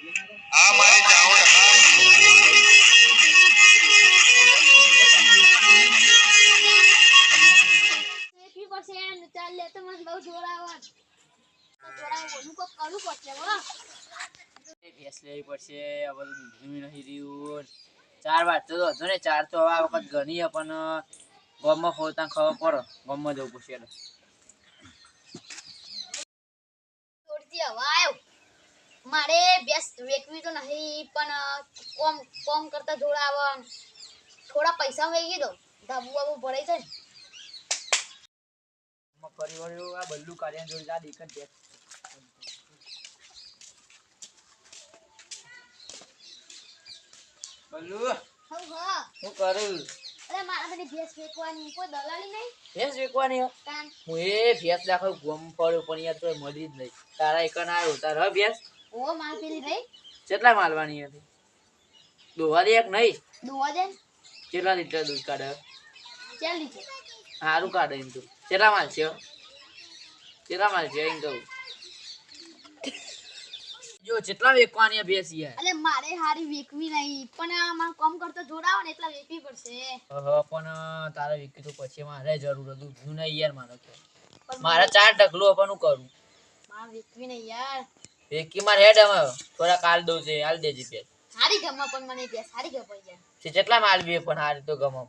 આ મારી જાઉં એપી પાસે ચાલ લે તો મને બહુ જોરાવત જોરાવું કો કરું પડશે હો ભેંસ લેવી પડશે હવે દૂધ નહીં રહ્યું 4 વાર તો હતો ને 4 તો આ વખત ગણી પણ ગોમમાં ખોતા ખબર પડે ગોમમાં જવું પડશે એટલે થોડી હવાયો મારે બેસ વેકવી તો નહીં પણ કોમ કરતા જોડાવ થોડા પૈસા હોઈ ગઈ તો ધાબુ બાબુ ભરાઈ જાય પરિવાર આ બલ્લુ કાર્ય જોડી જા દેખ દે બલ્લુ હઉ હા હું કરું અરે મારા બધી ભેંસ વેકવાની કોઈ દલાલી નહીં ભેંસ વેકવાની કાન હું એ ભેંસ દાખલ ગોમ પડ્યો પણ યાર તો મળી જ નહીં તારા એકન આવ્યો તારા ભેંસ ઓ માર પેલી રહી કેટલા માલવાની હતી દોવા દે એક નહીં દોવા દે કેટલા લીટર દૂધ કાઢે ચાલ લીધે સારું કાઢે એમ તો કેટલા માલ છે એમ કહું જો જેટલા વેકવાની ભેંસ યાર અલે મારે હારી વેકવી નહીં પણ આમાં કામ કરતો જોડાવ ને એટલા વેકવી પડશે પણ તારે વેકી તો પછી મારે જરૂર હતું દૂધ નહીં યાર મારે તો મારા 4 ઢગલો પણ કરું માર વેકવી નહીં યાર વેકી માર હેડ અમે થોડા કાલ દઉં છે હાલ દેજે ભેંસ હારી ગમા પણ મને ભેંસ હારી ગપાઈ જાય છે જેટલા માલ બે પણ હારી તો ગમો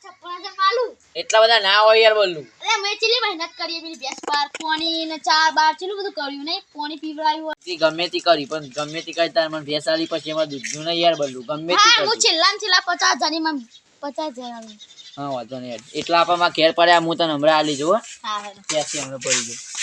56,000 માલું એટલા બધા ના હોય યાર બોલું અરે મેં ચેલી મહેનત કરી પેલી ભેંસ પાર પાણી ને 4 ચેલું બધું કર્યું નહીં પાણી પીવડાવ્યું તી ગમે તી કરી પણ ગમે તી કરી તાર મને ભેંસ આલી પછી એમાં દૂધ નહીં યાર બોલું ગમે તી હા હું કરી છેલ્લા ને છેલ્લા 50,000 ની માં 50,000 આલું હા વાંધો નહીં એટલા આપવામાં ઘેર પડ્યા હું તને હમણાં આલી જો હા હા ત્યાંથી હમણાં પડી ગયું